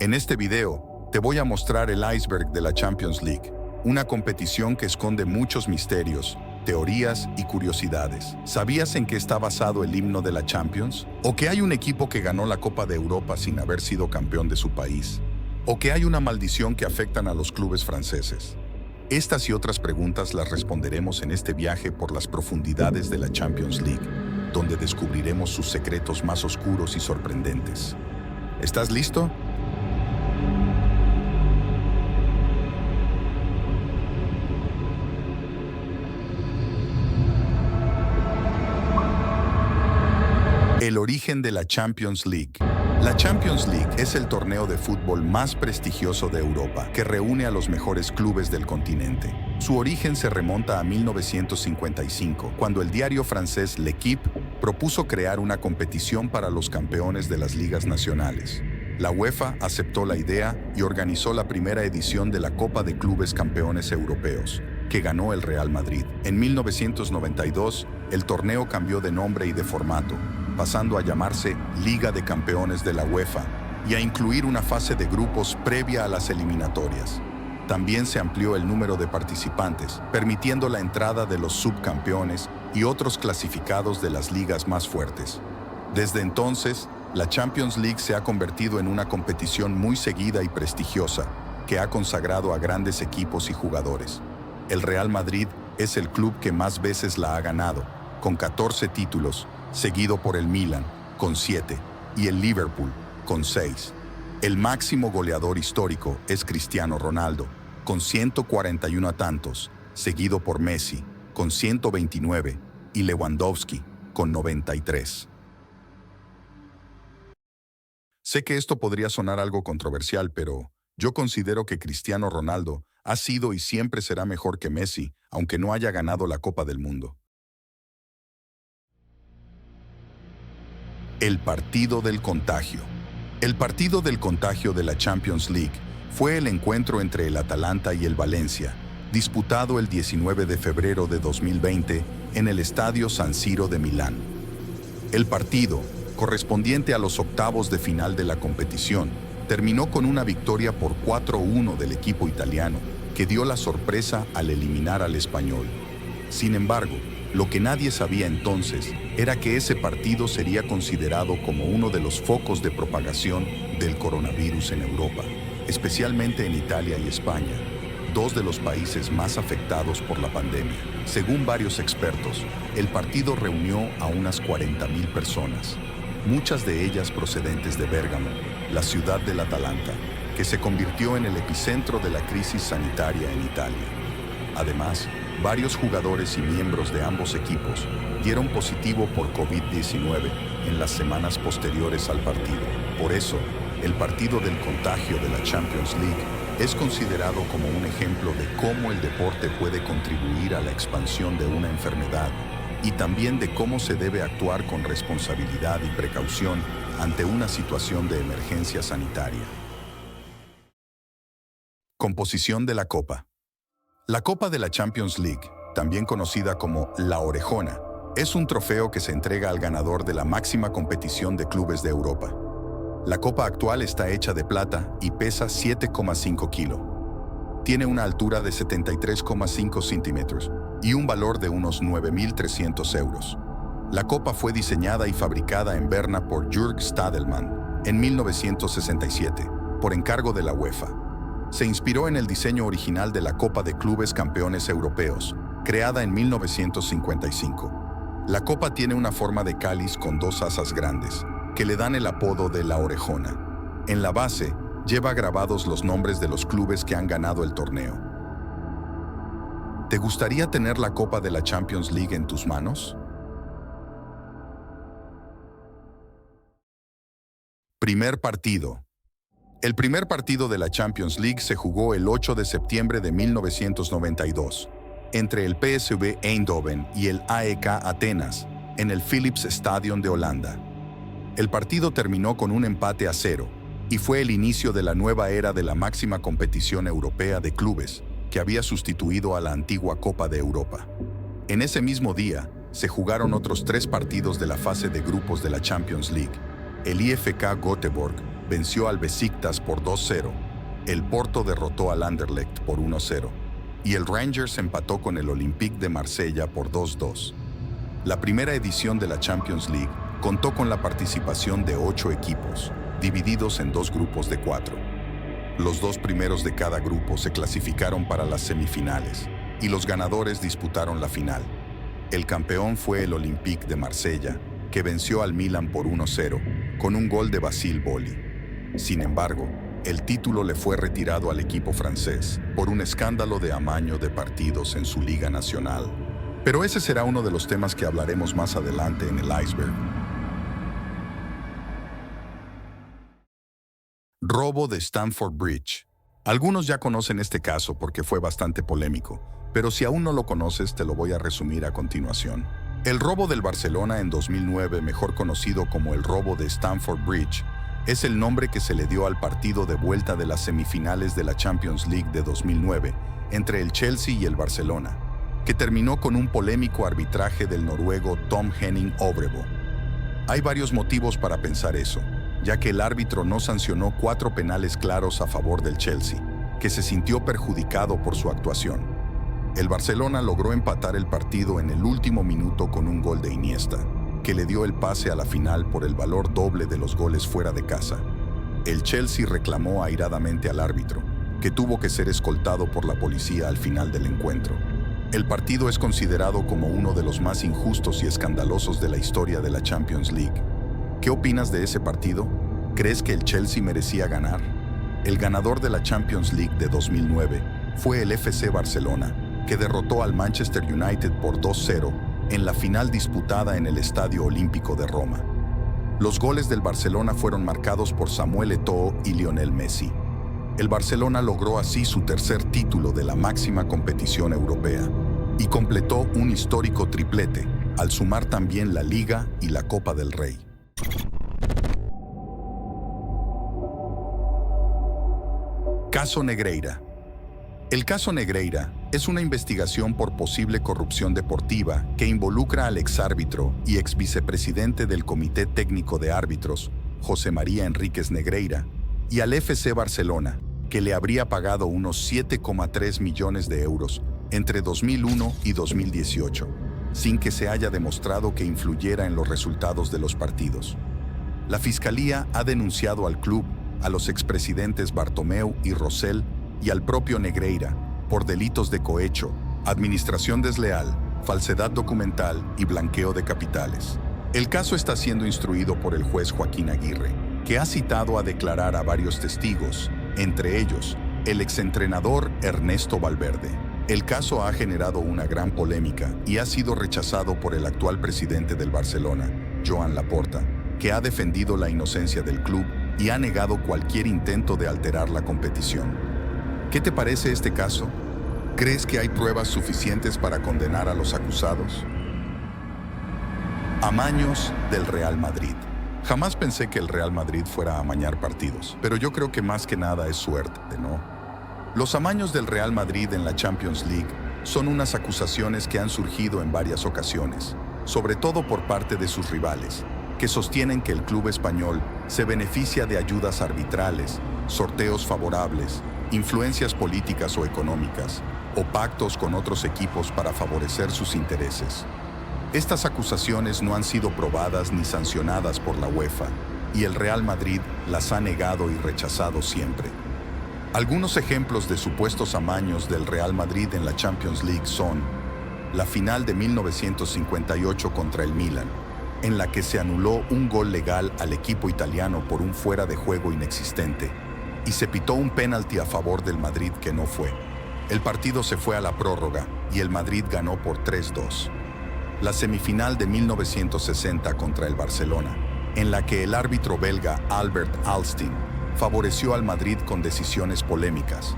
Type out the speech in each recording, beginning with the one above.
En este video, te voy a mostrar el iceberg de la Champions League, una competición que esconde muchos misterios, teorías y curiosidades. ¿Sabías en qué está basado el himno de la Champions? ¿O que hay un equipo que ganó la Copa de Europa sin haber sido campeón de su país? ¿O que hay una maldición que afectan a los clubes franceses? Estas y otras preguntas las responderemos en este viaje por las profundidades de la Champions League, donde descubriremos sus secretos más oscuros y sorprendentes. ¿Estás listo? El origen de la Champions League. La Champions League es el torneo de fútbol más prestigioso de Europa, que reúne a los mejores clubes del continente. Su origen se remonta a 1955, cuando el diario francés L'Équipe propuso crear una competición para los campeones de las ligas nacionales. La UEFA aceptó la idea y organizó la primera edición de la Copa de Clubes Campeones Europeos, que ganó el Real Madrid. En 1992, el torneo cambió de nombre y de formato, pasando a llamarse Liga de Campeones de la UEFA y a incluir una fase de grupos previa a las eliminatorias. También se amplió el número de participantes, permitiendo la entrada de los subcampeones y otros clasificados de las ligas más fuertes. Desde entonces, la Champions League se ha convertido en una competición muy seguida y prestigiosa, que ha consagrado a grandes equipos y jugadores. El Real Madrid es el club que más veces la ha ganado, con 14 títulos, seguido por el Milan, con 7, y el Liverpool, con 6. El máximo goleador histórico es Cristiano Ronaldo, con 141 tantos, seguido por Messi, con 129, y Lewandowski, con 93. Sé que esto podría sonar algo controversial, pero yo considero que Cristiano Ronaldo ha sido y siempre será mejor que Messi, aunque no haya ganado la Copa del Mundo. El partido del contagio. El partido del contagio de la Champions League fue el encuentro entre el Atalanta y el Valencia, disputado el 19 de febrero de 2020 en el Estadio San Siro de Milán. El partido, correspondiente a los octavos de final de la competición, terminó con una victoria por 4-1 del equipo italiano, que dio la sorpresa al eliminar al Español. Sin embargo, lo que nadie sabía entonces era que ese partido sería considerado como uno de los focos de propagación del coronavirus en Europa, especialmente en Italia y España, dos de los países más afectados por la pandemia. Según varios expertos, el partido reunió a unas 40.000 personas, muchas de ellas procedentes de Bérgamo, la ciudad del Atalanta, que se convirtió en el epicentro de la crisis sanitaria en Italia. Además, varios jugadores y miembros de ambos equipos dieron positivo por COVID-19 en las semanas posteriores al partido. Por eso, el partido del contagio de la Champions League es considerado como un ejemplo de cómo el deporte puede contribuir a la expansión de una enfermedad y también de cómo se debe actuar con responsabilidad y precaución ante una situación de emergencia sanitaria. Composición de la Copa. La Copa de la Champions League, también conocida como la Orejona, es un trofeo que se entrega al ganador de la máxima competición de clubes de Europa. La copa actual está hecha de plata y pesa 7,5 kilos. Tiene una altura de 73,5 centímetros y un valor de unos 9.300 euros. La copa fue diseñada y fabricada en Berna por Jürg Stadelmann en 1967, por encargo de la UEFA. Se inspiró en el diseño original de la Copa de Clubes Campeones Europeos, creada en 1955. La copa tiene una forma de cáliz con dos asas grandes, que le dan el apodo de la Orejona. En la base, lleva grabados los nombres de los clubes que han ganado el torneo. ¿Te gustaría tener la Copa de la Champions League en tus manos? Primer partido. El primer partido de la Champions League se jugó el 8 de septiembre de 1992, entre el PSV Eindhoven y el AEK Atenas, en el Philips Stadion de Holanda. El partido terminó con un empate a 0 y fue el inicio de la nueva era de la máxima competición europea de clubes, que había sustituido a la antigua Copa de Europa. En ese mismo día, se jugaron otros 3 partidos de la fase de grupos de la Champions League. El IFK Göteborg venció al Besiktas por 2-0, el Porto derrotó al Anderlecht por 1-0 y el Rangers empató con el Olympique de Marsella por 2-2. La primera edición de la Champions League contó con la participación de 8 equipos, divididos en 2 grupos de 4. Los 2 primeros de cada grupo se clasificaron para las semifinales y los ganadores disputaron la final. El campeón fue el Olympique de Marsella, que venció al Milan por 1-0 con un gol de Basile Boli. Sin embargo, el título le fue retirado al equipo francés por un escándalo de amaño de partidos en su liga nacional. Pero ese será uno de los temas que hablaremos más adelante en el iceberg. Robo de Stamford Bridge. Algunos ya conocen este caso porque fue bastante polémico, pero si aún no lo conoces, te lo voy a resumir a continuación. El robo del Barcelona en 2009, mejor conocido como el robo de Stamford Bridge, es el nombre que se le dio al partido de vuelta de las semifinales de la Champions League de 2009 entre el Chelsea y el Barcelona, que terminó con un polémico arbitraje del noruego Tom Henning Øvrebø. Hay varios motivos para pensar eso, ya que el árbitro no sancionó 4 penales claros a favor del Chelsea, que se sintió perjudicado por su actuación. El Barcelona logró empatar el partido en el último minuto con un gol de Iniesta, que le dio el pase a la final por el valor doble de los goles fuera de casa. El Chelsea reclamó airadamente al árbitro, que tuvo que ser escoltado por la policía al final del encuentro. El partido es considerado como uno de los más injustos y escandalosos de la historia de la Champions League. ¿Qué opinas de ese partido? ¿Crees que el Chelsea merecía ganar? El ganador de la Champions League de 2009 fue el FC Barcelona, que derrotó al Manchester United por 2-0 en la final disputada en el Estadio Olímpico de Roma. Los goles del Barcelona fueron marcados por Samuel Eto'o y Lionel Messi. El Barcelona logró así su tercer título de la máxima competición europea y completó un histórico triplete, al sumar también la Liga y la Copa del Rey. Caso Negreira. El caso Negreira es una investigación por posible corrupción deportiva que involucra al exárbitro y exvicepresidente del Comité Técnico de Árbitros, José María Enríquez Negreira, y al FC Barcelona, que le habría pagado unos 7,3 millones de euros entre 2001 y 2018, sin que se haya demostrado que influyera en los resultados de los partidos. La Fiscalía ha denunciado al club, a los expresidentes Bartomeu y Rosell y al propio Negreira por delitos de cohecho, administración desleal, falsedad documental y blanqueo de capitales. El caso está siendo instruido por el juez Joaquín Aguirre, que ha citado a declarar a varios testigos, entre ellos el exentrenador Ernesto Valverde. El caso ha generado una gran polémica y ha sido rechazado por el actual presidente del Barcelona, Joan Laporta, que ha defendido la inocencia del club y ha negado cualquier intento de alterar la competición. ¿Qué te parece este caso? ¿Crees que hay pruebas suficientes para condenar a los acusados? Amaños del Real Madrid. Jamás pensé que el Real Madrid fuera a amañar partidos, pero yo creo que más que nada es suerte, ¿no? Los amaños del Real Madrid en la Champions League son unas acusaciones que han surgido en varias ocasiones, sobre todo por parte de sus rivales, que sostienen que el club español se beneficia de ayudas arbitrales, sorteos favorables, influencias políticas o económicas, o pactos con otros equipos para favorecer sus intereses. Estas acusaciones no han sido probadas ni sancionadas por la UEFA, y el Real Madrid las ha negado y rechazado siempre. Algunos ejemplos de supuestos amaños del Real Madrid en la Champions League son la final de 1958 contra el Milan, en la que se anuló un gol legal al equipo italiano por un fuera de juego inexistente, y se pitó un penalti a favor del Madrid que no fue. El partido se fue a la prórroga y el Madrid ganó por 3-2. La semifinal de 1960 contra el Barcelona, en la que el árbitro belga Albert Alstin favoreció al Madrid con decisiones polémicas.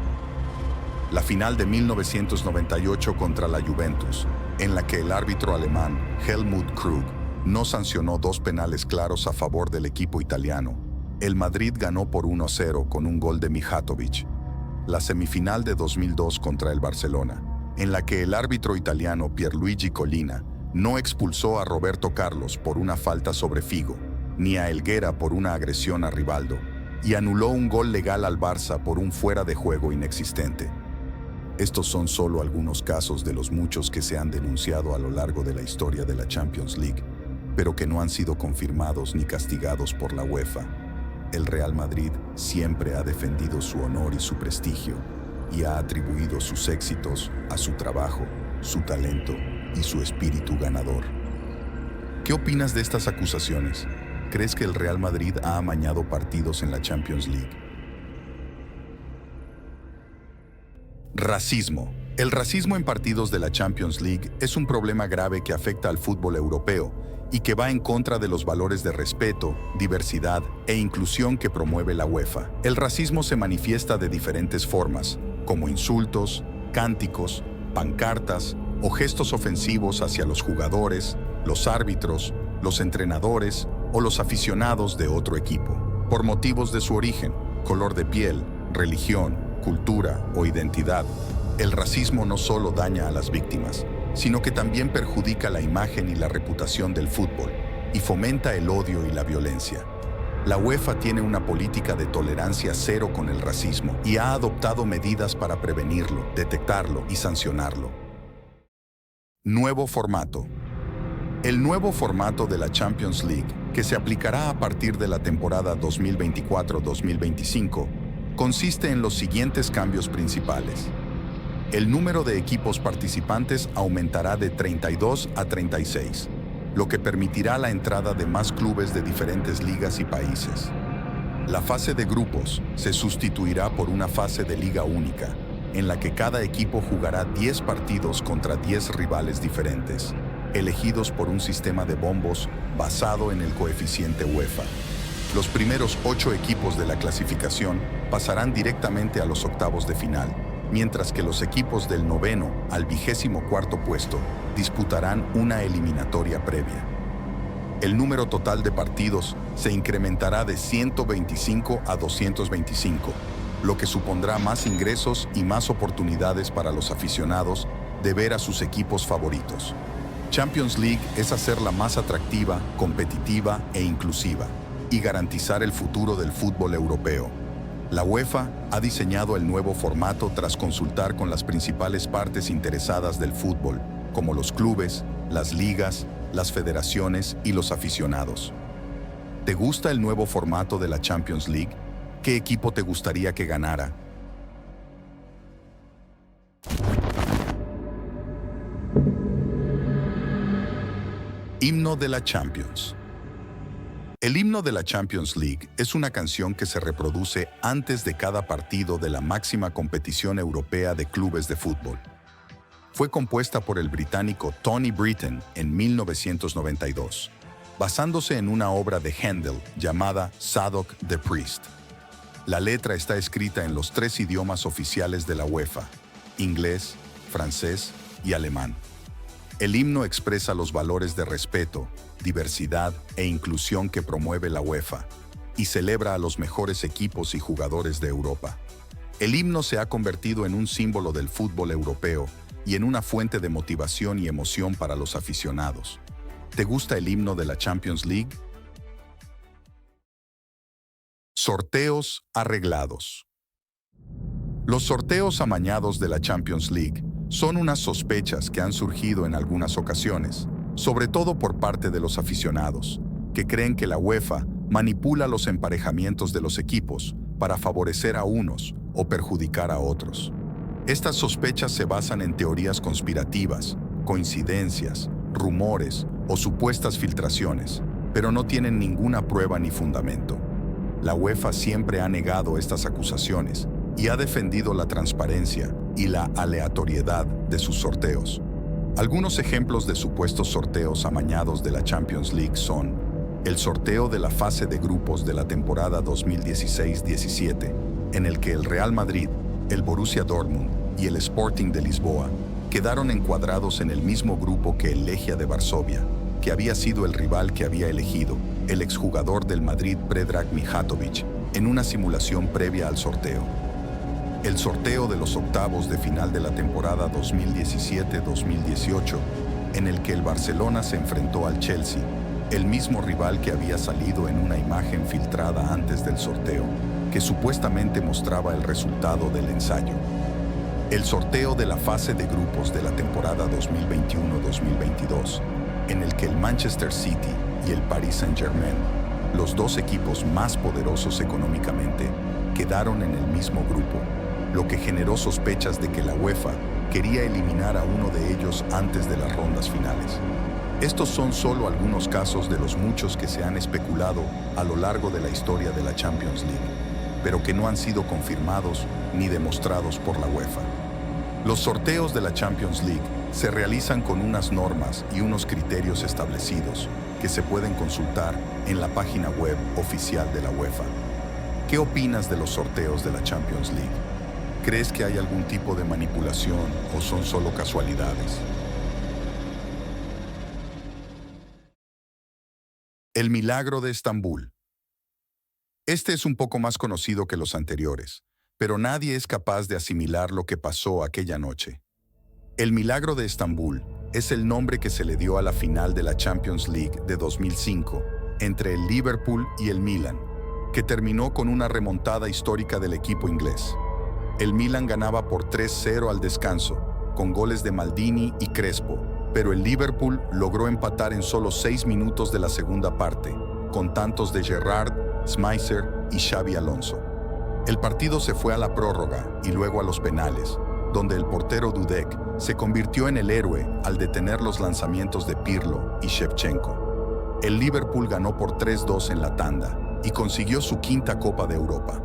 La final de 1998 contra la Juventus, en la que el árbitro alemán Helmut Krug no sancionó 2 penales claros a favor del equipo italiano. El Madrid ganó por 1-0 con un gol de Mijatovic. La semifinal de 2002 contra el Barcelona, en la que el árbitro italiano Pierluigi Collina no expulsó a Roberto Carlos por una falta sobre Figo, ni a Helguera por una agresión a Rivaldo. y anuló un gol legal al Barça por un fuera de juego inexistente. Estos son solo algunos casos de los muchos que se han denunciado a lo largo de la historia de la Champions League, pero que no han sido confirmados ni castigados por la UEFA. El Real Madrid siempre ha defendido su honor y su prestigio, y ha atribuido sus éxitos a su trabajo, su talento y su espíritu ganador. ¿Qué opinas de estas acusaciones? ¿Crees que el Real Madrid ha amañado partidos en la Champions League? Racismo. El racismo en partidos de la Champions League es un problema grave que afecta al fútbol europeo y que va en contra de los valores de respeto, diversidad e inclusión que promueve la UEFA. El racismo se manifiesta de diferentes formas, como insultos, cánticos, pancartas o gestos ofensivos hacia los jugadores, los árbitros, los entrenadores o los aficionados de otro equipo, por motivos de su origen, color de piel, religión, cultura o identidad. El racismo no solo daña a las víctimas, sino que también perjudica la imagen y la reputación del fútbol y fomenta el odio y la violencia. La UEFA tiene una política de tolerancia cero con el racismo y ha adoptado medidas para prevenirlo, detectarlo y sancionarlo. Nuevo formato. El nuevo formato de la Champions League, que se aplicará a partir de la temporada 2024-2025, consiste en los siguientes cambios principales. El número de equipos participantes aumentará de 32 a 36, lo que permitirá la entrada de más clubes de diferentes ligas y países. La fase de grupos se sustituirá por una fase de liga única, en la que cada equipo jugará 10 partidos contra 10 rivales diferentes, elegidos por un sistema de bombos basado en el coeficiente UEFA. Los primeros 8 equipos de la clasificación pasarán directamente a los octavos de final, mientras que los equipos del 9º al 24º puesto disputarán una eliminatoria previa. El número total de partidos se incrementará de 125 a 225, lo que supondrá más ingresos y más oportunidades para los aficionados de ver a sus equipos favoritos. Champions League es hacerla más atractiva, competitiva e inclusiva, y garantizar el futuro del fútbol europeo. La UEFA ha diseñado el nuevo formato tras consultar con las principales partes interesadas del fútbol, como los clubes, las ligas, las federaciones y los aficionados. ¿Te gusta el nuevo formato de la Champions League? ¿Qué equipo te gustaría que ganara? Himno de la Champions. El himno de la Champions League es una canción que se reproduce antes de cada partido de la máxima competición europea de clubes de fútbol. Fue compuesta por el británico Tony Britten en 1992, basándose en una obra de Händel llamada Zadok the Priest. La letra está escrita en los 3 idiomas oficiales de la UEFA: inglés, francés y alemán. El himno expresa los valores de respeto, diversidad e inclusión que promueve la UEFA y celebra a los mejores equipos y jugadores de Europa. El himno se ha convertido en un símbolo del fútbol europeo y en una fuente de motivación y emoción para los aficionados. ¿Te gusta el himno de la Champions League? Sorteos arreglados. Los sorteos amañados de la Champions League son unas sospechas que han surgido en algunas ocasiones, sobre todo por parte de los aficionados, que creen que la UEFA manipula los emparejamientos de los equipos para favorecer a unos o perjudicar a otros. Estas sospechas se basan en teorías conspirativas, coincidencias, rumores o supuestas filtraciones, pero no tienen ninguna prueba ni fundamento. La UEFA siempre ha negado estas acusaciones y ha defendido la transparencia y la aleatoriedad de sus sorteos. Algunos ejemplos de supuestos sorteos amañados de la Champions League son el sorteo de la fase de grupos de la temporada 2016-17, en el que el Real Madrid, el Borussia Dortmund y el Sporting de Lisboa quedaron encuadrados en el mismo grupo que el Legia de Varsovia, que había sido el rival que había elegido el exjugador del Madrid Predrag Mijatovic en una simulación previa al sorteo. El sorteo de los octavos de final de la temporada 2017-2018, en el que el Barcelona se enfrentó al Chelsea, el mismo rival que había salido en una imagen filtrada antes del sorteo. que supuestamente mostraba el resultado del ensayo. El sorteo de la fase de grupos de la temporada 2021-2022, en el que el Manchester City y el Paris Saint-Germain, los dos equipos más poderosos económicamente, quedaron en el mismo grupo, lo que generó sospechas de que la UEFA quería eliminar a uno de ellos antes de las rondas finales. Estos son solo algunos casos de los muchos que se han especulado a lo largo de la historia de la Champions League, pero que no han sido confirmados ni demostrados por la UEFA. Los sorteos de la Champions League se realizan con unas normas y unos criterios establecidos que se pueden consultar en la página web oficial de la UEFA. ¿Qué opinas de los sorteos de la Champions League? ¿Crees que hay algún tipo de manipulación o son solo casualidades? El milagro de Estambul. Este es un poco más conocido que los anteriores, pero nadie es capaz de asimilar lo que pasó aquella noche. El milagro de Estambul es el nombre que se le dio a la final de la Champions League de 2005 entre el Liverpool y el Milan, que terminó con una remontada histórica del equipo inglés. El Milan ganaba por 3-0 al descanso, con goles de Maldini y Crespo, pero el Liverpool logró empatar en solo 6 minutos de la segunda parte, con tantos de Gerrard, Schmeichel y Xabi Alonso. El partido se fue a la prórroga y luego a los penales, donde el portero Dudek se convirtió en el héroe al detener los lanzamientos de Pirlo y Shevchenko. El Liverpool ganó por 3-2 en la tanda y consiguió su quinta Copa de Europa.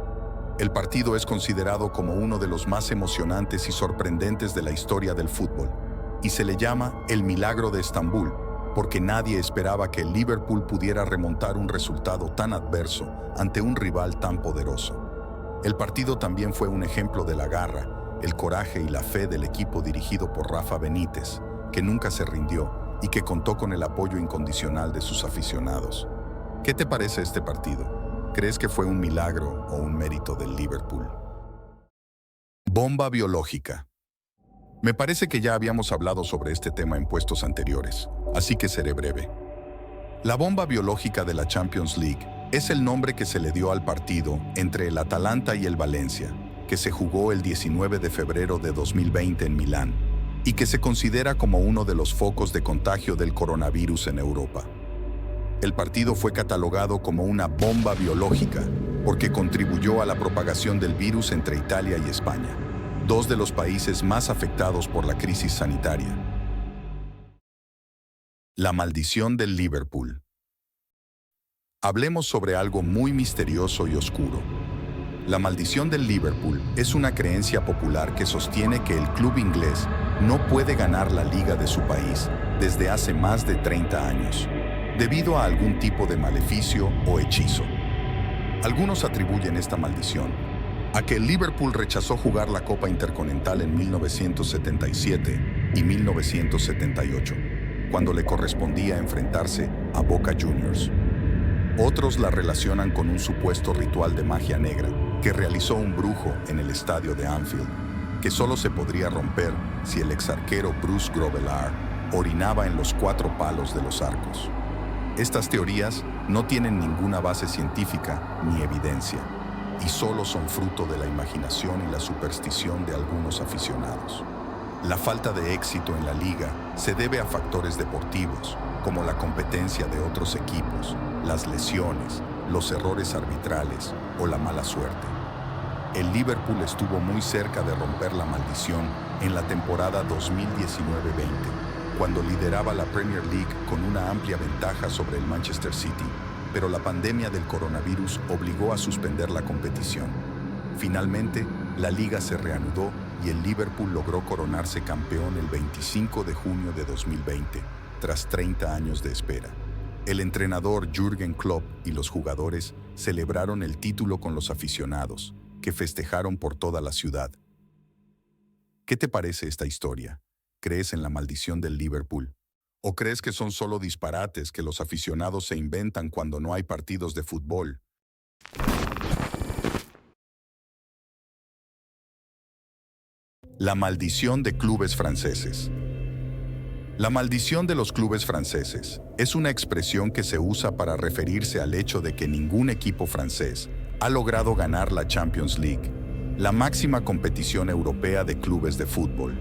El partido es considerado como uno de los más emocionantes y sorprendentes de la historia del fútbol, y se le llama el Milagro de Estambul, porque nadie esperaba que el Liverpool pudiera remontar un resultado tan adverso ante un rival tan poderoso. El partido también fue un ejemplo de la garra, el coraje y la fe del equipo dirigido por Rafa Benítez, que nunca se rindió y que contó con el apoyo incondicional de sus aficionados. ¿Qué te parece este partido? ¿Crees que fue un milagro o un mérito del Liverpool? Bomba biológica. Me parece que ya habíamos hablado sobre este tema en puestos anteriores, así que seré breve. La bomba biológica de la Champions League es el nombre que se le dio al partido entre el Atalanta y el Valencia, que se jugó el 19 de febrero de 2020 en Milán, y que se considera como uno de los focos de contagio del coronavirus en Europa. El partido fue catalogado como una bomba biológica porque contribuyó a la propagación del virus entre Italia y España, dos de los países más afectados por la crisis sanitaria. La maldición del Liverpool. Hablemos sobre algo muy misterioso y oscuro. La maldición del Liverpool es una creencia popular que sostiene que el club inglés no puede ganar la liga de su país desde hace más de 30 años, debido a algún tipo de maleficio o hechizo. Algunos atribuyen esta maldición a que el Liverpool rechazó jugar la Copa Intercontinental en 1977 y 1978, cuando le correspondía enfrentarse a Boca Juniors. Otros la relacionan con un supuesto ritual de magia negra que realizó un brujo en el estadio de Anfield, que solo se podría romper si el exarquero Bruce Grobbelaar orinaba en los 4 palos de los arcos. Estas teorías no tienen ninguna base científica ni evidencia, y solo son fruto de la imaginación y la superstición de algunos aficionados. La falta de éxito en la liga se debe a factores deportivos, como la competencia de otros equipos, las lesiones, los errores arbitrales o la mala suerte. El Liverpool estuvo muy cerca de romper la maldición en la temporada 2019-20, cuando lideraba la Premier League con una amplia ventaja sobre el Manchester City, pero la pandemia del coronavirus obligó a suspender la competición. Finalmente, la liga se reanudó y el Liverpool logró coronarse campeón el 25 de junio de 2020, tras 30 años de espera. El entrenador Jürgen Klopp y los jugadores celebraron el título con los aficionados, que festejaron por toda la ciudad. ¿Qué te parece esta historia? ¿Crees en la maldición del Liverpool? ¿O crees que son solo disparates que los aficionados se inventan cuando no hay partidos de fútbol? La maldición de clubes franceses. La maldición de los clubes franceses es una expresión que se usa para referirse al hecho de que ningún equipo francés ha logrado ganar la Champions League, la máxima competición europea de clubes de fútbol.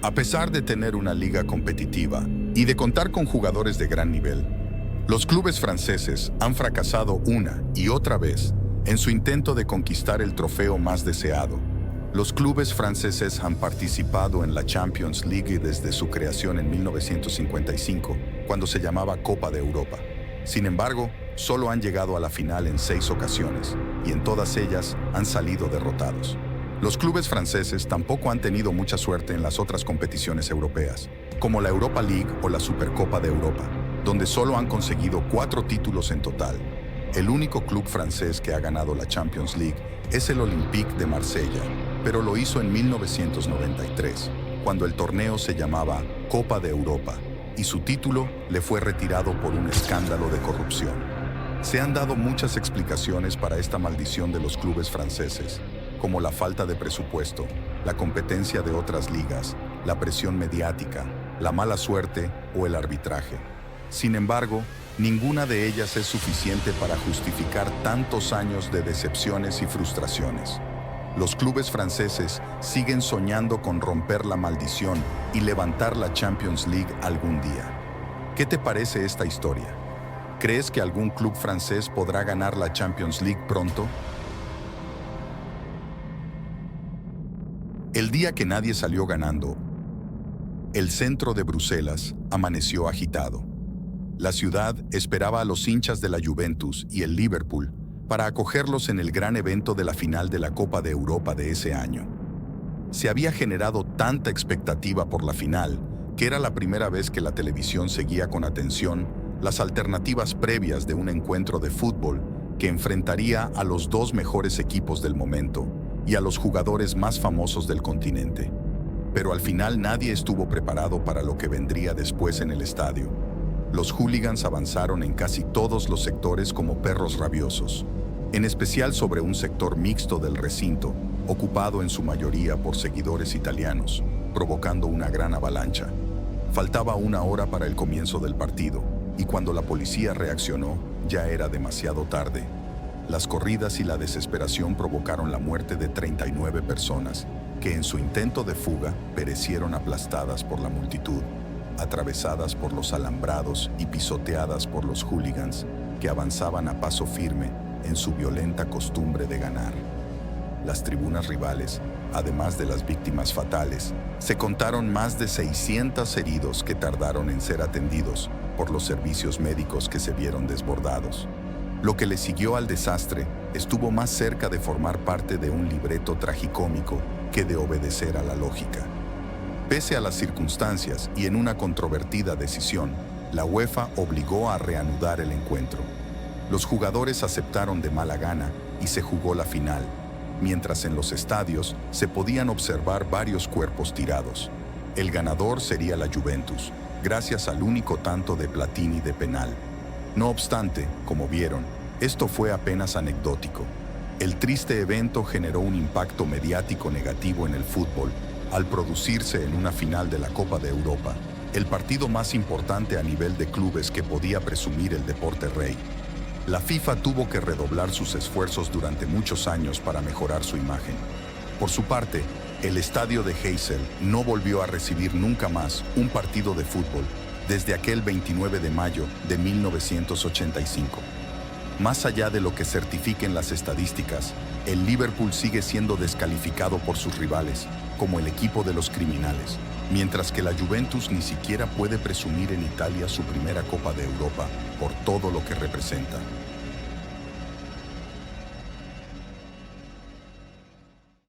A pesar de tener una liga competitiva y de contar con jugadores de gran nivel, los clubes franceses han fracasado una y otra vez en su intento de conquistar el trofeo más deseado. Los clubes franceses han participado en la Champions League desde su creación en 1955, cuando se llamaba Copa de Europa. Sin embargo, solo han llegado a la final en 6 ocasiones, y en todas ellas han salido derrotados. Los clubes franceses tampoco han tenido mucha suerte en las otras competiciones europeas, como la Europa League o la Supercopa de Europa, donde solo han conseguido 4 títulos en total. El único club francés que ha ganado la Champions League es el Olympique de Marsella, pero lo hizo en 1993, cuando el torneo se llamaba Copa de Europa, y su título le fue retirado por un escándalo de corrupción. Se han dado muchas explicaciones para esta maldición de los clubes franceses, como la falta de presupuesto, la competencia de otras ligas, la presión mediática, la mala suerte o el arbitraje. Sin embargo, ninguna de ellas es suficiente para justificar tantos años de decepciones y frustraciones. Los clubes franceses siguen soñando con romper la maldición y levantar la Champions League algún día. ¿Qué te parece esta historia? ¿Crees que algún club francés podrá ganar la Champions League pronto? El día que nadie salió ganando, el centro de Bruselas amaneció agitado. La ciudad esperaba a los hinchas de la Juventus y el Liverpool para acogerlos en el gran evento de la final de la Copa de Europa de ese año. Se había generado tanta expectativa por la final que era la primera vez que la televisión seguía con atención las alternativas previas de un encuentro de fútbol que enfrentaría a los 2 mejores equipos del momento y a los jugadores más famosos del continente. Pero al final nadie estuvo preparado para lo que vendría después en el estadio. Los hooligans avanzaron en casi todos los sectores como perros rabiosos, en especial sobre un sector mixto del recinto, ocupado en su mayoría por seguidores italianos, provocando una gran avalancha. Faltaba 1 hora para el comienzo del partido, y cuando la policía reaccionó, ya era demasiado tarde. Las corridas y la desesperación provocaron la muerte de 39 personas, que en su intento de fuga perecieron aplastadas por la multitud, atravesadas por los alambrados y pisoteadas por los hooligans que avanzaban a paso firme en su violenta costumbre de ganar. Las tribunas rivales, además de las víctimas fatales, se contaron más de 600 heridos que tardaron en ser atendidos por los servicios médicos que se vieron desbordados. Lo que le siguió al desastre estuvo más cerca de formar parte de un libreto tragicómico que de obedecer a la lógica. Pese a las circunstancias y en una controvertida decisión, la UEFA obligó a reanudar el encuentro. Los jugadores aceptaron de mala gana y se jugó la final, mientras en los estadios se podían observar varios cuerpos tirados. El ganador sería la Juventus, gracias al único tanto de Platini de penal. No obstante, como vieron, esto fue apenas anecdótico. El triste evento generó un impacto mediático negativo en el fútbol, al producirse en una final de la Copa de Europa, el partido más importante a nivel de clubes que podía presumir el deporte rey. La FIFA tuvo que redoblar sus esfuerzos durante muchos años para mejorar su imagen. Por su parte, el estadio de Heysel no volvió a recibir nunca más un partido de fútbol desde aquel 29 de mayo de 1985. Más allá de lo que certifiquen las estadísticas, el Liverpool sigue siendo descalificado por sus rivales como el equipo de los criminales, mientras que la Juventus ni siquiera puede presumir en Italia su primera Copa de Europa por todo lo que representa.